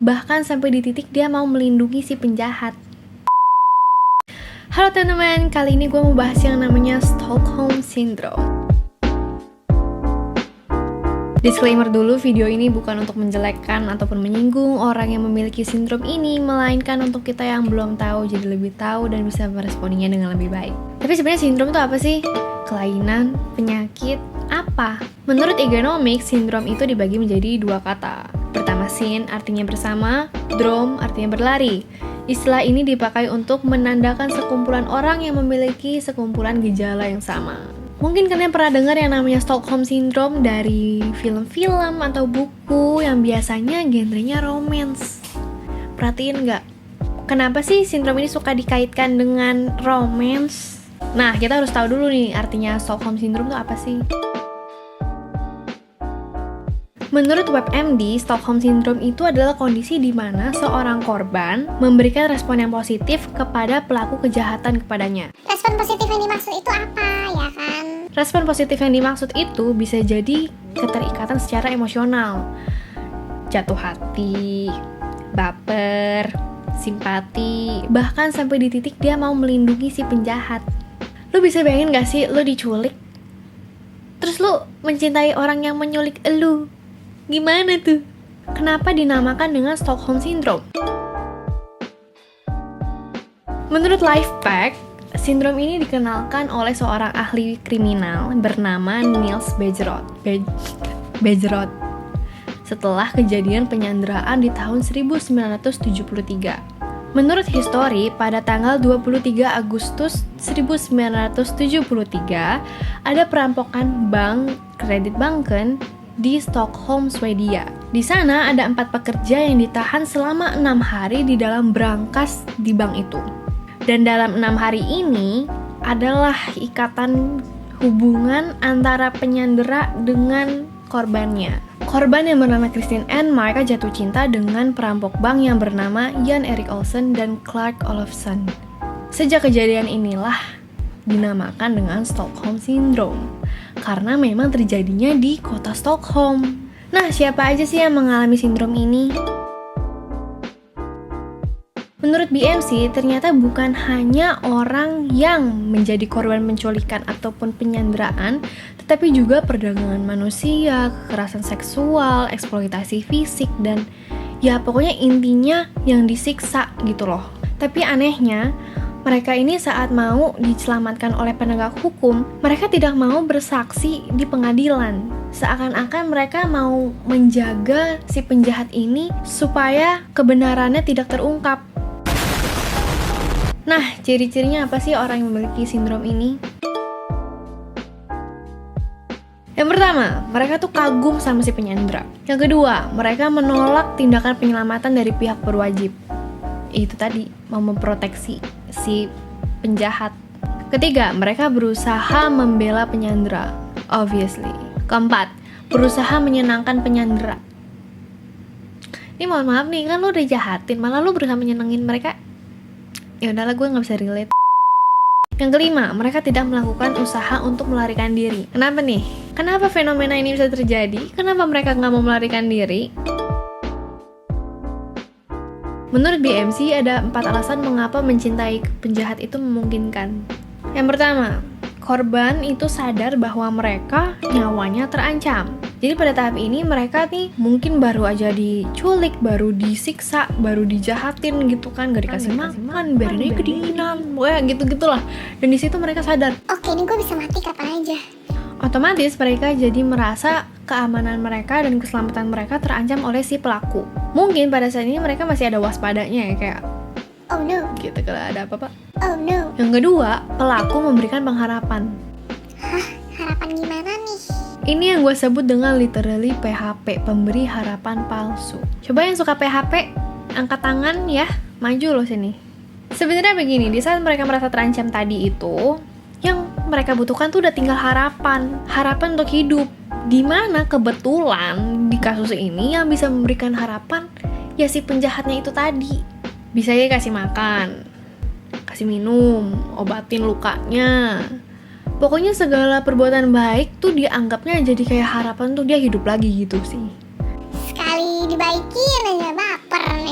bahkan sampai di titik dia mau melindungi si penjahat. Halo teman-teman, kali ini gue mau bahas yang namanya Stockholm Syndrome. Disclaimer dulu, video ini bukan untuk menjelekkan ataupun menyinggung orang yang memiliki sindrom ini, melainkan untuk kita yang belum tahu jadi lebih tahu dan bisa meresponinya dengan lebih baik. Tapi sebenarnya sindrom itu apa sih? Kelainan, penyakit, apa? Menurut Egonomics, sindrom itu dibagi menjadi dua kata. Pertama, syn artinya bersama, drom artinya berlari. Istilah ini dipakai untuk menandakan sekumpulan orang yang memiliki sekumpulan gejala yang sama. Mungkin kalian pernah dengar yang namanya Stockholm Syndrome dari film-film atau buku yang biasanya genrenya romance. Perhatiin nggak? Kenapa sih sindrom ini suka dikaitkan dengan romance? Nah, kita harus tahu dulu nih artinya Stockholm Syndrome itu apa sih? Menurut WebMD, Stockholm Syndrome itu adalah kondisi di mana seorang korban memberikan respon yang positif kepada pelaku kejahatan kepadanya. Respon positif yang dimaksud itu apa, ya kan? Respon positif yang dimaksud itu bisa jadi keterikatan secara emosional, jatuh hati, baper, simpati, bahkan sampai di titik dia mau melindungi si penjahat. Lu bisa bayangin gak sih, lu diculik, terus lu mencintai orang yang menyulik lu? Gimana tuh? Kenapa dinamakan dengan Stockholm Syndrome? Menurut Lifepack, sindrom ini dikenalkan oleh seorang ahli kriminal bernama Niels Bejerot setelah kejadian penyanderaan di tahun 1973. Menurut histori, pada tanggal 23 Agustus 1973 ada perampokan bank kredit banken di Stockholm, Swedia. Di sana ada 4 pekerja yang ditahan selama 6 hari di dalam brankas di bank itu. Dan dalam 6 hari ini adalah ikatan hubungan antara penyandera dengan korbannya. Korban yang bernama Christine Ann, mereka jatuh cinta dengan perampok bank yang bernama Jan Erik Olsen dan Clark Olofsson. Sejak kejadian inilah dinamakan dengan Stockholm Syndrome, karena memang terjadinya di kota Stockholm. Nah, siapa aja sih yang mengalami sindrom ini? Menurut BMC, ternyata bukan hanya orang yang menjadi korban penculikan ataupun penyanderaan, tetapi juga perdagangan manusia, kekerasan seksual, eksploitasi fisik, dan ya pokoknya intinya yang disiksa gitu loh. Tapi anehnya, mereka ini saat mau diselamatkan oleh penegak hukum, mereka tidak mau bersaksi di pengadilan. Seakan-akan mereka mau menjaga si penjahat ini supaya kebenarannya tidak terungkap. Nah, ciri-cirinya apa sih orang yang memiliki sindrom ini? Yang pertama, mereka tuh kagum sama si penyandera. Yang kedua, mereka menolak tindakan penyelamatan dari pihak berwajib. Itu tadi, mau memproteksi si penjahat. Ketiga, mereka berusaha membela penyandera, obviously. Keempat, berusaha menyenangkan penyandera. Ini mohon maaf nih, kan lu udah jahatin, malah lu berusaha menyenangin mereka. Ya udahlah, gue nggak bisa relate. Yang kelima, mereka tidak melakukan usaha untuk melarikan diri. Kenapa nih? Kenapa fenomena ini bisa terjadi? Kenapa mereka nggak mau melarikan diri? Menurut BMC, ada 4 alasan mengapa mencintai penjahat itu memungkinkan. Yang pertama, korban itu sadar bahwa mereka nyawanya terancam. Jadi pada tahap ini mereka nih mungkin baru aja diculik, baru disiksa, baru dijahatin gitu kan, gak dikasih makan, biarin aja kedinginan, wah gitu-gitulah. Dan di situ mereka sadar, Oke, ini gue bisa mati kapan aja. otomatis mereka jadi merasa keamanan mereka dan keselamatan mereka terancam oleh si pelaku. Mungkin pada saat ini mereka masih ada waspadanya ya, kayak Oh no, gitu kalau ada apa-apa. oh no. Yang kedua, pelaku memberikan pengharapan. Hah, harapan gimana nih? Ini yang gue sebut dengan literally PHP, pemberi harapan palsu. Coba yang suka PHP, angkat tangan ya, maju loh sini. Sebenarnya begini, di saat mereka merasa terancam tadi itu, yang mereka butuhkan tuh udah tinggal harapan untuk hidup. Dimana kebetulan di kasus ini yang bisa memberikan harapan ya si penjahatnya itu tadi. Bisa ya kasih makan, kasih minum, obatin lukanya. Pokoknya segala perbuatan baik tuh dianggapnya jadi kayak harapan tuh dia hidup lagi gitu sih. Sekali dibaikin aja baper.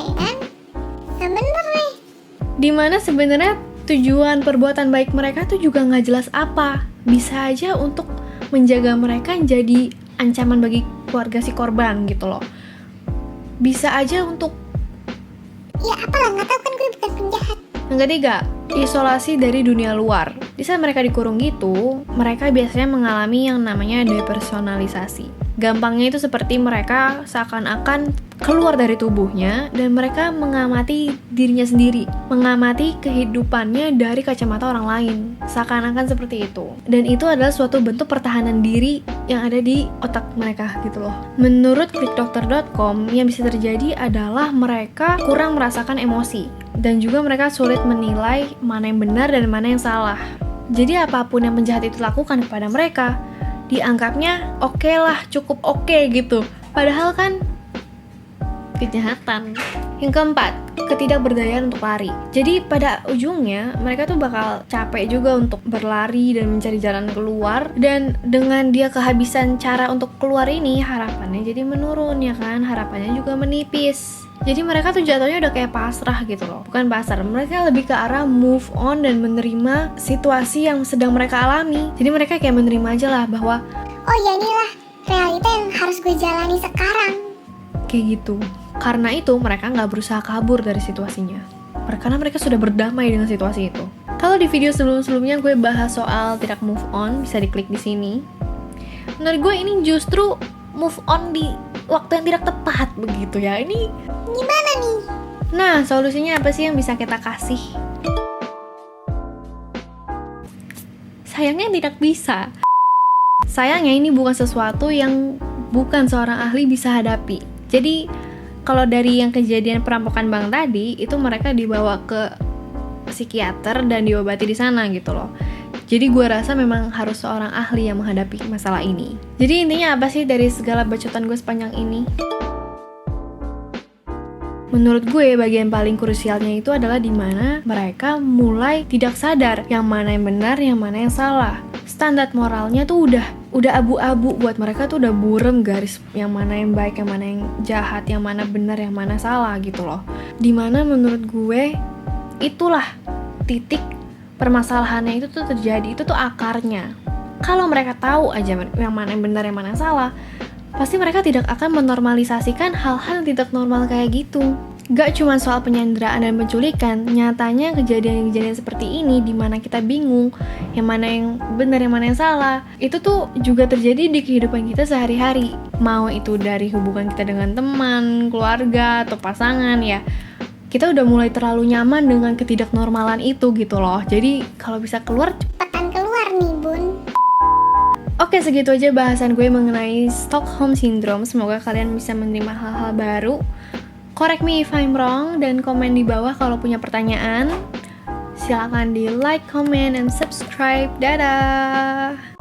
Dimana sebenarnya tujuan perbuatan baik mereka tuh juga nggak jelas apa. Bisa aja untuk menjaga mereka jadi ancaman bagi keluarga si korban gitu loh. Bisa aja untuk Ya apalah, nggak tahu kan, gue bukan penjahat. yang ketiga, isolasi dari dunia luar. Di saat mereka dikurung gitu, mereka biasanya mengalami yang namanya depersonalisasi. Gampangnya itu seperti mereka seakan-akan keluar dari tubuhnya dan mereka mengamati dirinya sendiri, mengamati kehidupannya dari kacamata orang lain, seakan-akan seperti itu. Dan itu adalah suatu bentuk pertahanan diri yang ada di otak mereka gitu loh. Menurut klikdokter.com, yang bisa terjadi adalah mereka kurang merasakan emosi dan juga mereka sulit menilai mana yang benar dan mana yang salah. Jadi apapun yang penjahat itu lakukan kepada mereka, dianggapnya oke lah, cukup oke gitu. Padahal kan kejahatan. Yang keempat, ketidakberdayaan untuk lari. Jadi pada ujungnya mereka tuh bakal capek juga untuk berlari dan mencari jalan keluar. Dan dengan dia kehabisan cara untuk keluar ini, harapannya jadi menurun ya kan, harapannya juga menipis. Jadi mereka tuh jatuhnya udah kayak pasrah gitu loh. Bukan pasrah, mereka lebih ke arah move on dan menerima situasi yang sedang mereka alami. Jadi mereka kayak menerima aja lah bahwa Oh ya, inilah realita yang harus gue jalani sekarang. kayak gitu. Karena itu mereka nggak berusaha kabur dari situasinya. Karena mereka sudah berdamai dengan situasi itu. Kalau di video sebelum-sebelumnya gue bahas soal tidak move on, bisa diklik di sini. Menurut gue ini justru move on di waktu yang tidak tepat begitu ya. Ini Gimana nih? nah, solusinya apa sih yang bisa kita kasih? Sayangnya tidak bisa. Sayangnya ini bukan sesuatu yang bukan seorang ahli bisa hadapi. Jadi kalau dari yang kejadian perampokan bank tadi, itu mereka dibawa ke psikiater dan diobati di sana gitu loh. Jadi gue rasa memang harus seorang ahli yang menghadapi masalah ini. Jadi intinya apa sih dari segala bacotan gue sepanjang ini? Menurut gue bagian paling krusialnya itu adalah di mana mereka mulai tidak sadar yang mana yang benar, yang mana yang salah. Standar moralnya tuh udah abu-abu buat mereka tuh udah burem garis yang mana yang baik, yang mana yang jahat, yang mana benar, yang mana salah gitu loh. Dimana menurut gue itulah titik permasalahannya itu tuh terjadi, itu tuh akarnya. Kalau mereka tahu aja yang mana yang benar, yang mana yang salah, pasti mereka tidak akan menormalisasikan hal-hal yang tidak normal kayak gitu. Gak cuma soal penyanderaan dan penculikan, nyatanya kejadian-kejadian seperti ini di mana kita bingung yang mana yang benar, yang mana yang salah, itu tuh juga terjadi di kehidupan kita sehari-hari. Mau itu dari hubungan kita dengan teman, keluarga, atau pasangan ya. Kita udah mulai terlalu nyaman dengan ketidaknormalan itu gitu loh. Jadi kalau bisa keluar, Cepetan keluar nih, Bun. Oke, segitu aja bahasan gue mengenai Stockholm Syndrome. Semoga kalian bisa menerima hal-hal baru. Correct me if I'm wrong, dan komen di bawah kalau punya pertanyaan. Silakan di like, comment, and subscribe. Dadah!